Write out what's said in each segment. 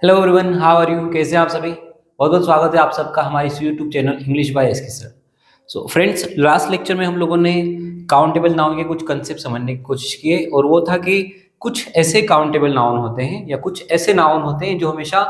Hello everyone, how are you? कैसे हैं आप सभी? बहुत बहुत स्वागत है आप सबका हमारे इस YouTube channel English by SK sir. So friends, last lecture में हम लोगों ने काउंटेबल नाउन के कुछ कंसेप्ट समझने की कोशिश की है और वो था कि कुछ ऐसे काउंटेबल नाउन होते हैं या कुछ ऐसे नाउन होते हैं जो हमेशा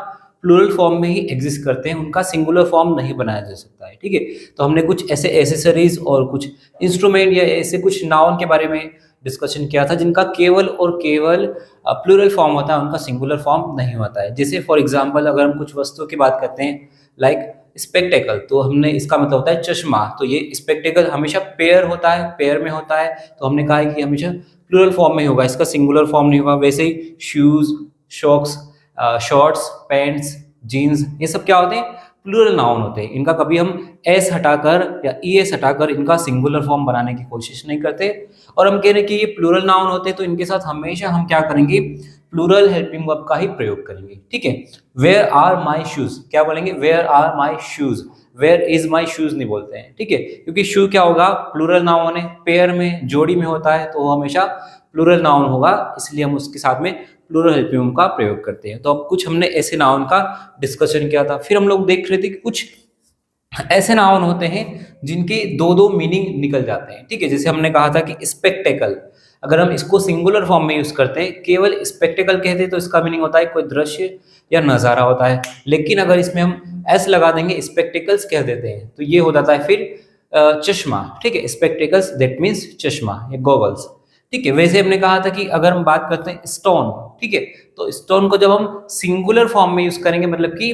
प्लूरल फॉर्म में ही एग्जिस्ट करते हैं, उनका सिंगुलर फॉर्म नहीं बनाया जा सकता है। ठीक है, तो हमने कुछ ऐसे एसेसरीज और कुछ इंस्ट्रूमेंट या ऐसे कुछ नाउन के बारे में डिस्कशन किया था जिनका केवल और केवल प्लूरल फॉर्म होता है, उनका सिंगुलर फॉर्म नहीं होता है। जैसे फॉर एग्जांपल अगर हम कुछ वस्तुओं की बात करते हैं लाइक स्पेक्टेकल, तो हमने इसका मतलब होता है चश्मा। तो ये स्पेक्टेकल हमेशा पेयर होता है, पेयर में होता है, तो हमने कहा है कि हमेशा प्लूरल फॉर्म में ही होगा, इसका सिंगुलर फॉर्म नहीं होगा। वैसे ही shoes, socks, shorts, pants, jeans, ये सब क्या होते हैं? प्लूरल नाउन होते हैं। इनका कभी हम एस हटाकर या ई एस हटाकर इनका सिंगुलर फॉर्म बनाने की कोशिश नहीं करते। और हम कह रहे हैं कि ये प्लूरल नाउन होते हैं, तो इनके साथ हमेशा हम क्या करेंगे? प्लूरल हेल्पिंग वर्ब का ही प्रयोग करेंगे। ठीक है, वेयर आर माई शूज, क्या बोलेंगे? Where are my shoes, where is my shoes नहीं बोलते हैं। ठीक है, क्योंकि शू क्या होगा? प्लूरल नाउन है, पेयर में, जोड़ी में होता है, तो वो हमेशा प्लूरल नाउन होगा, इसलिए हम उसके साथ में प्लूरल हेल्पिंग वर्ब का प्रयोग करते हैं। तो अब कुछ हमने ऐसे नाउन का डिस्कशन किया था। फिर हम लोग देख रहे थे कि कुछ ऐसे नाउन होते हैं जिनके दो दो मीनिंग निकल जाते हैं। ठीक है, जैसे हमने कहा था कि स्पेक्टेकल, अगर हम इसको सिंगुलर फॉर्म में यूज करते हैं, केवल स्पेक्टेकल कहते हैं, तो इसका मीनिंग होता है कोई दृश्य या नज़ारा होता है। लेकिन अगर इसमें हम एस लगा देंगे, स्पेक्टेकल्स कह देते हैं, तो ये हो जाता है फिर चश्मा। ठीक है, स्पेक्टेकल्स दैट मीन्स चश्मा या गॉगल्स। ठीक है, वैसे हमने कहा था कि अगर हम बात करते हैं स्टोन, ठीक है, तो स्टोन को जब हम सिंगुलर फॉर्म में यूज करेंगे, मतलब कि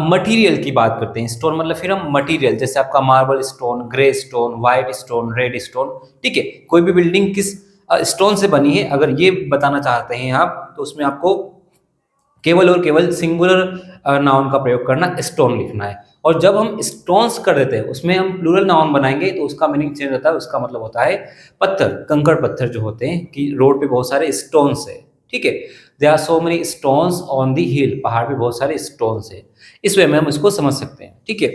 मटेरियल की बात करते हैं, स्टोन मतलब फिर हम मटेरियल, जैसे आपका marble stone, grey stone, white stone, red stone. ठीक है, कोई भी बिल्डिंग किस स्टोन से बनी है, अगर ये बताना चाहते हैं आप, तो उसमें आपको केवल और केवल सिंगुलर नाउन का प्रयोग करना, स्टोन लिखना है। और जब हम स्टोन्स कर देते हैं, उसमें हम प्लूरल नाउन बनाएंगे, तो उसका मीनिंग चेंज होता है। उसका मतलब होता है पत्थर, कंकड़ पत्थर जो होते हैं, कि रोड पे बहुत सारे स्टोन्स है। ठीक है, there are so many stones on the hill, पहाड़ पे बहुत सारे स्टोन्स है। इस वे में हम इसको समझ सकते हैं। ठीक है,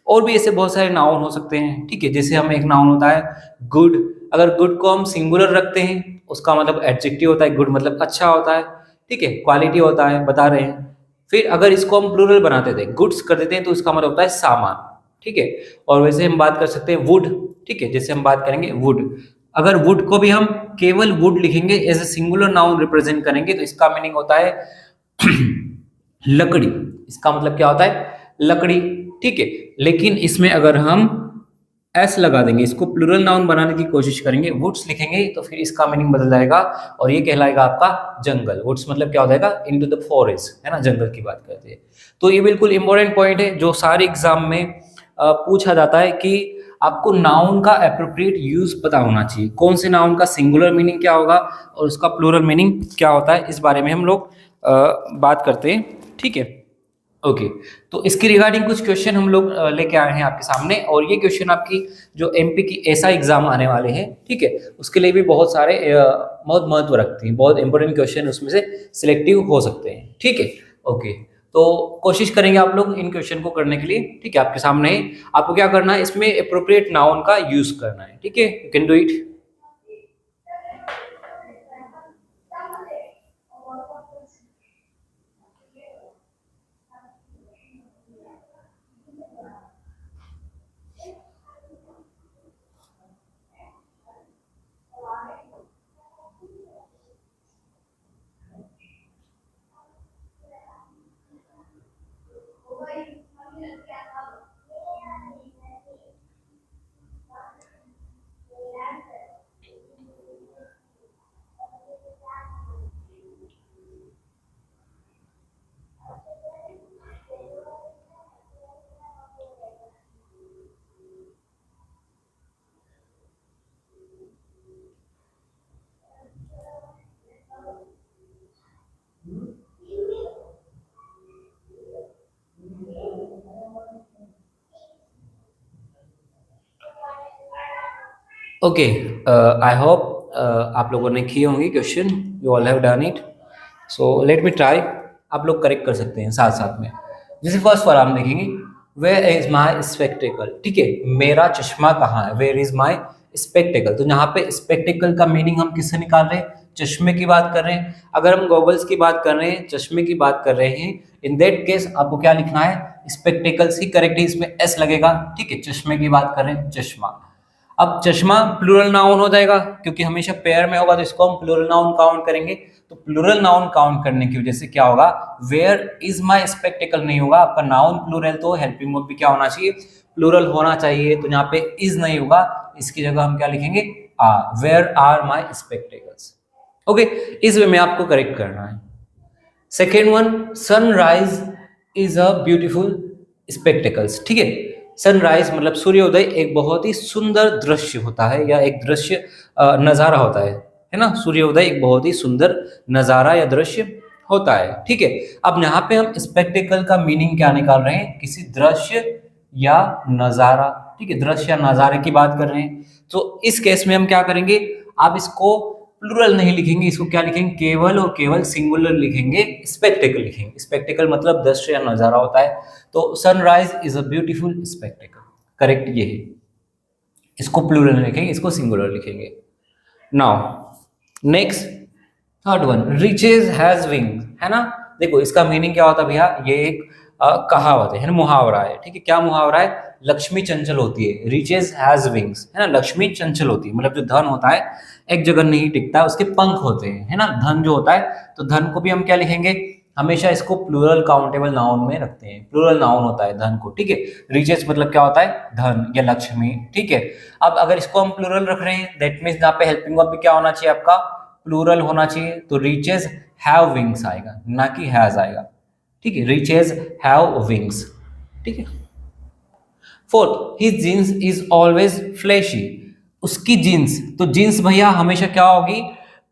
और भी ऐसे बहुत सारे नाउन हो सकते हैं। ठीक है, जैसे हम एक नाउन होता है गुड, अगर गुड को हम सिंगुलर रखते हैं, उसका मतलब एडजेक्टिव होता है, गुड मतलब अच्छा होता है। ठीक है, क्वालिटी होता है, बता रहे हैं। फिर अगर इसको हम प्लूरल बनाते थे, गुड्स कर देते हैं, तो इसका मतलब होता है सामान। ठीक है, और वैसे हम बात कर सकते हैं वुड। ठीक है, जैसे हम बात करेंगे वुड, अगर वुड को भी हम केवल वुड लिखेंगे, as a singular noun represent करेंगे, तो इसका मीनिंग होता है लकड़ी। इसका मतलब क्या होता है? लकड़ी। ठीक है, लेकिन इसमें अगर हम एस लगा देंगे, इसको प्लूरल नाउन बनाने की कोशिश करेंगे, वुड्स लिखेंगे, तो फिर इसका मीनिंग बदल जाएगा और ये कहलाएगा आपका जंगल। वुड्स मतलब क्या हो जाएगा? इनटू द फॉरेस्ट, है ना, जंगल की बात करते हैं। तो ये बिल्कुल इंपॉर्टेंट पॉइंट है जो सारे एग्जाम में पूछा जाता है कि आपको नाउन का एप्रोप्रिएट यूज पता होना चाहिए, कौन से नाउन का सिंगुलर मीनिंग क्या होगा और उसका प्लूरल मीनिंग क्या होता है, इस बारे में हम लोग बात करते हैं। ठीक है, ओके, तो इसके रिगार्डिंग कुछ क्वेश्चन हम लोग लेके आए हैं आपके सामने, और ये क्वेश्चन आपकी जो एमपी की ऐसा एग्जाम आने वाले हैं, ठीक है, उसके लिए भी बहुत सारे बहुत महत्व रखती हैं, बहुत इंपॉर्टेंट क्वेश्चन उसमें से सिलेक्टिव हो सकते हैं। ठीक है, ओके, तो कोशिश करेंगे आप लोग इन क्वेश्चन को करने के लिए। ठीक है, आपके सामने है, आपको क्या करना है, इसमें अप्रोप्रिएट नाउन का यूज करना है। ठीक है, you can do it. Okay, I hope आप लोगों ने किए होंगे question, you all have done it, so let me try. आप लोग करेक्ट कर सकते हैं साथ साथ में। जैसे फर्स्ट वाला हम देखेंगे, वेयर इज माई स्पेक्टेकल। ठीक है, मेरा चश्मा कहाँ है? Where is my spectacle. तो यहाँ पे स्पेक्टेकल का मीनिंग हम किससे निकाल रहे हैं? चश्मे की बात कर रहे हैं। अगर हम गॉगल्स की बात कर रहे हैं, चश्मे की बात कर रहे हैं, इन दैट केस आपको क्या लिखना है? स्पेक्टेकल्स ही करेक्ट है, इसमें एस लगेगा। ठीक है, चश्मे की बात कर रहे हैं, चश्मा। अब चश्मा प्लूरल नाउन हो जाएगा क्योंकि हमेशा पेयर में होगा, तो इसको हम प्लूरल नाउन काउंट करेंगे। तो प्लूरल नाउन काउंट करने की वजह से क्या होगा? वेयर इज माई स्पेक्टेकल नहीं होगा, आपका नाउन प्लूरल, तो हेल्पिंग वर्ब भी क्या होना चाहिए? प्लूरल होना चाहिए। तो यहाँ पे इज नहीं होगा, इसकी जगह हम क्या लिखेंगे? Are. Where are my spectacles. Okay, इस वे में आपको करेक्ट करना है। Second one, sunrise is a beautiful spectacles. ठीक है, सनराइज मतलब सूर्योदय एक बहुत ही सुंदर दृश्य होता है, या एक दृश्य नजारा होता है ना? सूर्योदय एक बहुत ही सुंदर नजारा या दृश्य होता है। ठीक है, अब यहाँ पे हम स्पेक्टेकल का मीनिंग क्या निकाल रहे हैं? किसी दृश्य या नजारा। ठीक है, दृश्य या नजारे की बात कर रहे हैं। तो इस केस में हम क्या करेंगे? आप इसको प्लूरल नहीं लिखेंगे, इसको क्या लिखेंगे? केवल और केवल सिंगुलर लिखेंगे, स्पेक्टेकल लिखेंगे। स्पेक्टेकल मतलब दृश्य या नजारा होता है। तो sunrise is a beautiful spectacle, correct ये है। इसको प्लूरल लिखेंगे, इसको सिंगुलर लिखेंगे। Now next, third one, riches has wings, है ना? देखो इसका मीनिंग क्या होता है भैया? ये एक कहावत है ना, मुहावरा है। ठीक है, क्या मुहावरा है? लक्ष्मी चंचल होती है, रिचेज हैज विंग्स, है ना? लक्ष्मी चंचल होती है, मतलब जो धन होता है एक जगह नहीं टिकता, उसके पंख होते हैं, है ना? धन जो होता है, तो धन को भी हम क्या लिखेंगे? हमेशा इसको प्लूरल काउंटेबल नाउन में रखते हैं, प्लूरल नाउन होता है धन को। ठीक है, रिचेज मतलब क्या होता है? धन या लक्ष्मी। ठीक है, अब अगर इसको हम प्लूरल रख रहे हैं, दैट मीन्स यहाँ पे हेल्पिंग वर्ब भी क्या होना चाहिए आपका? प्लूरल होना चाहिए। तो रिचेज हैव विंग्स आएगा, ना कि हैज आएगा। ठीक है, रिचेज हैव विंग्स। ठीक है, fourth, his jeans is always flashy, उसकी जीन्स। तो जीन्स भैया हमेशा क्या होगी?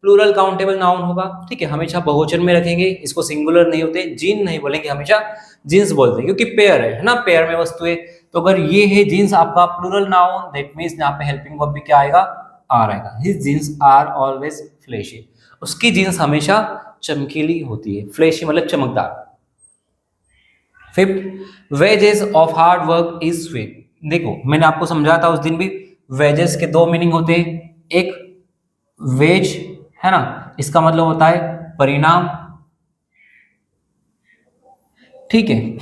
प्लूरल काउंटेबल नाउन होगा। ठीक है, हमेशा बहुवचन में रखेंगे, इसको सिंगुलर नहीं होते, जीन नहीं बोलेंगे, हमेशा जीन्स बोलते हैं, क्योंकि पेयर है ना? पेयर में वस्तु है। तो अगर ये है जीन्स आपका प्लूरल नाउन, दैट मीन्स यहाँ पे हेल्पिंग वर्ब भी क्या आएगा? आर आएगा। His jeans are always flashy, उसकी जीन्स हमेशा चमकीली होती है। फ्लैशी मतलब चमकदार। Fifth, wages of hard work is sweet. देखो मैंने आपको समझाया था उस दिन भी, वेजेस के दो मीनिंग होते हैं। एक वेज, है ना, इसका मतलब होता है परिणाम। ठीक है,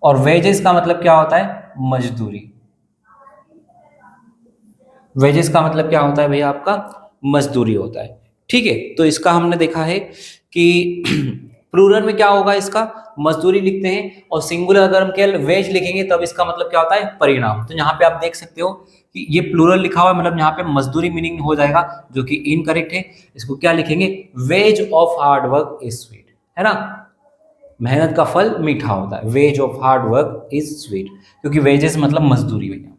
और वेजेस का मतलब क्या होता है? मजदूरी। वेजेस का मतलब क्या होता है भैया? आपका मजदूरी होता है। ठीक है, तो इसका हमने देखा है कि प्लूरल में क्या होगा? इसका मजदूरी लिखते हैं, और सिंगुलर अगर हम केवल वेज लिखेंगे तब इसका मतलब क्या होता है? परिणाम। तो यहाँ पे आप देख सकते हो कि ये प्लूरल लिखा हुआ है, मतलब यहाँ पे मजदूरी मीनिंग हो जाएगा, जो कि इनकरेक्ट है। इसको क्या लिखेंगे? Wage of hard work is sweet, है ना? मेहनत का फल मीठा होता है। Wage of hard work is sweet, क्योंकि वेजेस मतलब मजदूरी भैया।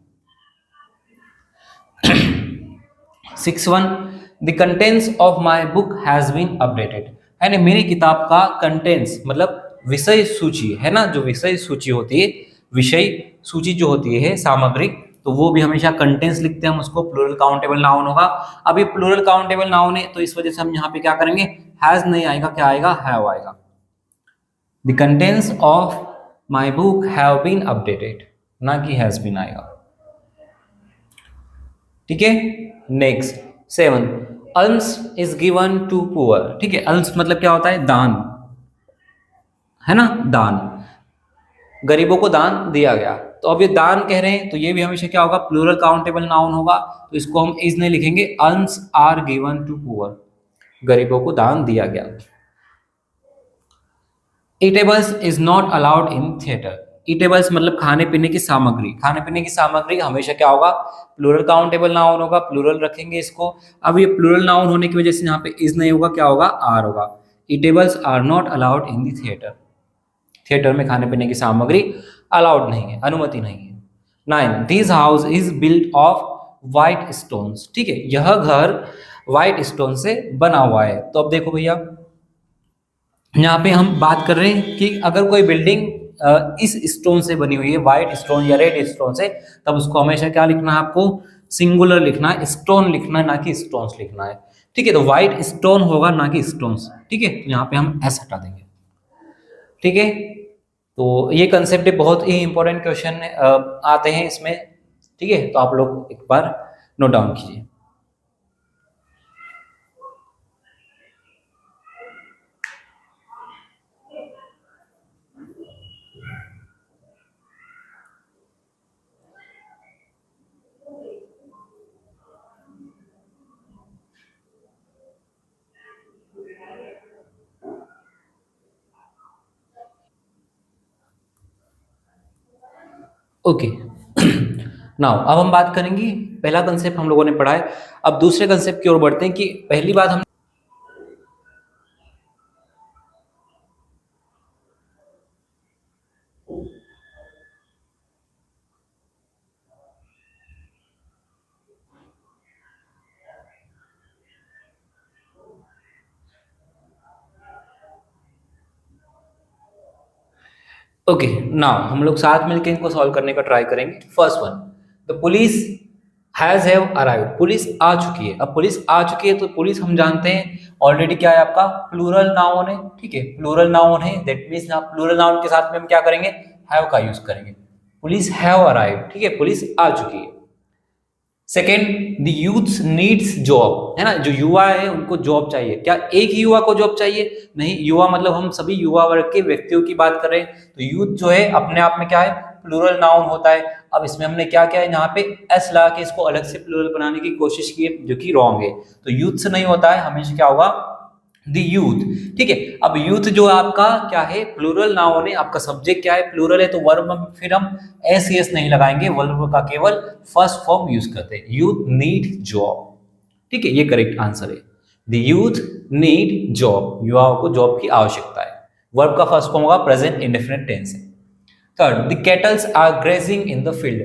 6.1, the contents of my book has been updated, है ना? मेरी किताब का कंटेंट्स मतलब विषय सूची, है ना? जो विषय सूची होती है, विषय सूची जो होती है, सामग्री, तो वो भी हमेशा कंटेंट्स लिखते हैं हम, उसको प्लूरल काउंटेबल नाउन होगा। अभी प्लूरल काउंटेबल नाउन है, तो इस वजह से हम यहाँ पे क्या करेंगे? हैज नहीं आएगा, क्या आएगा? हैव आएगा। The contents of my book have been updated, ना कि हैज बीन आएगा। ठीक है, next 7, alms is given to poor. ठीक है, अल्म्स मतलब क्या होता है? दान, है ना? दान, गरीबों को दान दिया गया। तो अब ये दान कह रहे हैं, तो ये भी हमेशा क्या होगा? प्लूरल काउंटेबल नाउन होगा। तो इसको हम इज नहीं लिखेंगे, अल्म्स आर गिवन टू पुअर, गरीबों को दान दिया गया। Eatables is not allowed in theatre. Eatables मतलब खाने पीने की सामग्री। खाने पीने की सामग्री हमेशा क्या होगा? प्लूरल काउंटेबल नाउन होगा, प्लूरल रखेंगे इसको। अब ये प्लूरल नाउन होने की वजह से यहाँ पे इज नहीं होगा, क्या होगा? आर होगा। Eatables are not allowed in the theatre, theatre में खाने पीने की सामग्री अलाउड नहीं है, अनुमति नहीं है। 9, this house is built of white stones. ठीक है, यह घर व्हाइट स्टोन से बना हुआ है। तो अब देखो भैया, यहाँ पे हम बात कर रहे हैं कि अगर कोई बिल्डिंग इस स्टोन से बनी हुई है, व्हाइट स्टोन या रेड स्टोन से, तब उसको हमेशा क्या लिखना है? आपको सिंगुलर लिखना है, स्टोन लिखना है, ना कि स्टोन्स लिखना है। ठीक है, तो व्हाइट स्टोन होगा, ना कि स्टोन्स। ठीक है, तो यहाँ पे हम एस हटा देंगे। ठीक है, तो ये कंसेप्ट बहुत ही इंपॉर्टेंट क्वेश्चन आते हैं इसमें, ठीक है, तो आप लोग एक बार नोट डाउन कीजिए। ओके। नाउ अब हम बात करेंगे, पहला कंसेप्ट हम लोगों ने पढ़ा है, अब दूसरे कंसेप्ट की ओर बढ़ते हैं कि पहली बात हम ओके। नाउ हम लोग साथ मिलकर इनको सॉल्व करने का ट्राई करेंगे। First one, the police has have arrived, police आ चुकी है। अब पुलिस आ चुकी है तो पुलिस हम जानते हैं ऑलरेडी क्या है आपका प्लूरल नाउन है, ठीक है, प्लूरल नाउन है, दैट मीन्स ना प्लूरल नाउन के साथ में हम क्या करेंगे, हैव का यूज करेंगे। पुलिस हैव अराइव्ड, ठीक है, पुलिस आ चुकी है। Second, the youth needs job, है ना, जो युवा है उनको जॉब चाहिए। क्या एक ही युवा को जॉब चाहिए? नहीं, युवा मतलब हम सभी युवा वर्ग के व्यक्तियों की बात कर रहे हैं। तो यूथ जो है अपने आप में क्या है, प्लूरल नाउन होता है। अब इसमें हमने क्या किया है, यहाँ पे एस ला के इसको अलग से प्लूरल बनाने की कोशिश की है, जो कि रॉन्ग है। तो यूथ से नहीं होता है, हमेशा क्या होगा, द यूथ, ठीक है। अब यूथ जो आपका क्या है, प्लूरल नाउन है, आपका सब्जेक्ट क्या है, प्लूरल है, तो वर्ब में फिर हम एस एस नहीं लगाएंगे, वर्ब का केवल फर्स्ट फॉर्म यूज करते हैं, यूथ नीड जॉब, ठीक है, ये करेक्ट आंसर है। द यूथ नीड जॉब, युवाओं को जॉब की आवश्यकता है। वर्ब का फर्स्ट फॉर्म होगा प्रेजेंट इंडेफिनिट टेंस है। Third, the cattles are grazing in the field,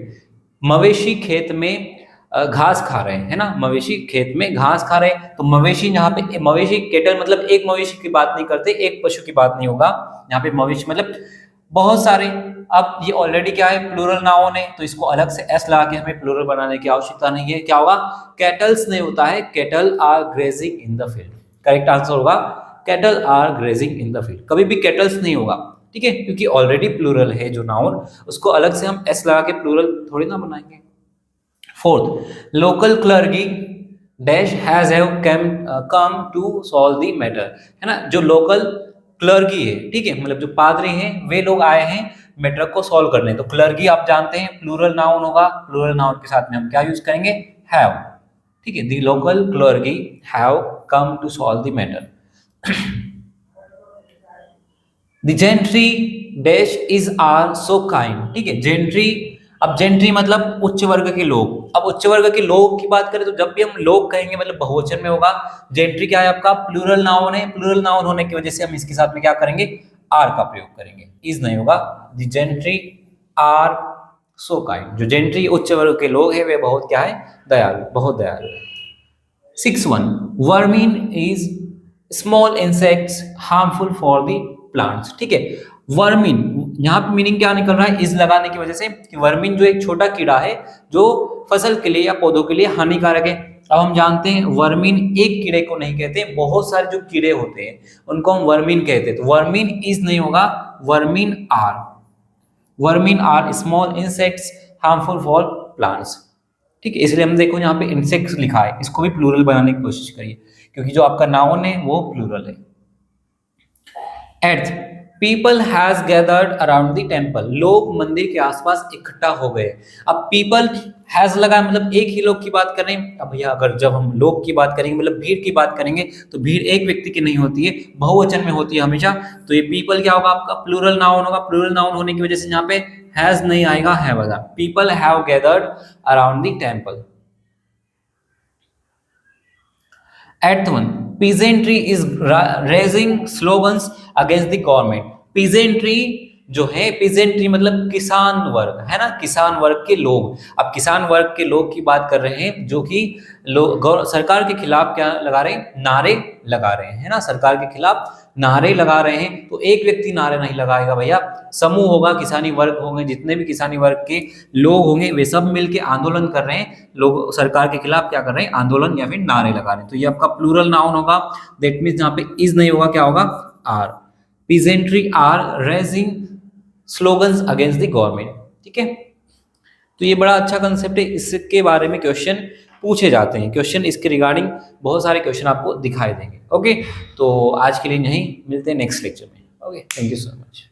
मवेशी खेत में घास खा रहे हैं, है ना, मवेशी खेत में घास खा रहे हैं। तो मवेशी, यहाँ पे मवेशी केटल मतलब एक मवेशी की बात नहीं करते, एक पशु की बात नहीं होगा, यहाँ पे मवेशी मतलब बहुत सारे। अब ये ऑलरेडी क्या है, प्लूरल नाउन है, तो इसको अलग से एस लगा के हमें प्लूरल बनाने की आवश्यकता नहीं है। क्या होगा, कैटल्स नहीं होता है, cattle are grazing in the field, correct answer होगा cattle are grazing in the field. कभी भी कैटल्स नहीं होगा, ठीक है, क्योंकि ऑलरेडी प्लूरल है जो नाउन, उसको अलग से हम एस लगा के प्लूरल थोड़ी ना बनाएंगे। Fourth, local clergy dash has have come to solve the matter, है ना, जो लोकल क्लर्की है, ठीक है, मतलब जो पादरी हैं वे लोग आए हैं मैटर को सॉल्व करने। तो क्लर्की आप जानते हैं प्लूरल नाउन होगा, प्लूरल नाउन के साथ में हम क्या यूज करेंगे, हैव, ठीक है, the local clergy have come to solve the matter. The gentry dash is are so kind, ठीक है, जेंट्री, अब जेंट्री मतलब उच्च वर्ग के लोग। अब उच्च वर्ग के लोग की बात करें तो जब भी हम लोग कहेंगे मतलब बहुवचन में होगा। जेंट्री क्या है आपका, प्लूरल नाउन है, प्लूरल नाउन होने की वजह से हम इसके साथ में क्या करेंगे, आर का प्रयोग करेंगे, इज नहीं होगा। The gentry are so kind, जो जेंट्री उच्च वर्ग के लोग हैं वे बहुत क्या है, दयालु, बहुत दयालु है। 6.1, वर्मीन is small insects harmful for the plants, ठीक है। वर्मिन, यहाँ पे मीनिंग क्या निकल रहा है, इज लगाने की वजह से कि वर्मिन जो एक छोटा कीड़ा है जो फसल के लिए या पौधों के लिए हानिकारक है। अब हम जानते हैं वर्मिन एक कीड़े को नहीं कहते, बहुत सारे जो कीड़े होते हैं उनको हम वर्मिन कहते हैं। तो वर्मिन इज नहीं होगा, vermin are, vermin are small insects harmful for plants, ठीक है। इसलिए हम देखो यहाँ पे इंसेक्ट्स लिखा है, इसको भी प्लूरल बनाने की कोशिश करिए, क्योंकि जो आपका नाउन है वो प्लूरल है। Eighth, people has gathered around the temple, लोग मंदिर के आसपास इकट्ठा हो गए। अब पीपल हैज लगा मतलब एक ही लोग की बात कर रहे हैं। अब भैया अगर जब हम लोग की बात करेंगे मतलब भीड़ की बात करेंगे तो भीड़ एक व्यक्ति की नहीं होती है, बहुवचन में होती है हमेशा। तो ये पीपल क्या होगा आपका, प्लूरल नाउन होगा, प्लूरल नाउन होने की वजह से यहाँ पे हैज नहीं आएगा, है वाला। People have gathered around the temple. Eighth one, peasantry is raising slogans against the government. Peasantry जो है, peasantry मतलब किसान वर्ग, है ना, किसान वर्ग के लोग। अब किसान वर्ग के लोग की बात कर रहे हैं जो कि सरकार के खिलाफ क्या लगा रहे हैं, नारे लगा रहे हैं, है ना, सरकार के खिलाफ नारे लगा रहे हैं। तो एक व्यक्ति नारे नहीं लगाएगा भैया, समूह होगा, किसानी वर्ग होंगे, जितने भी किसानी वर्ग के लोग होंगे वे सब मिलके आंदोलन कर रहे हैं, लोग सरकार के खिलाफ क्या कर रहे हैं, आंदोलन या फिर नारे लगा रहे हैं। तो ये आपका प्लूरल नाउन होगा, दैट मीन्स यहाँ पे इज नहीं होगा, क्या होगा, are. Peasantry are raising slogans against the government, ठीक है। तो ये बड़ा अच्छा कंसेप्ट है, इसके बारे में क्वेश्चन पूछे जाते हैं, क्वेश्चन इसके रिगार्डिंग बहुत सारे क्वेश्चन आपको दिखाई देंगे। ओके, तो आज के लिए यहीं मिलते हैं नेक्स्ट लेक्चर में। Okay, thank you so much.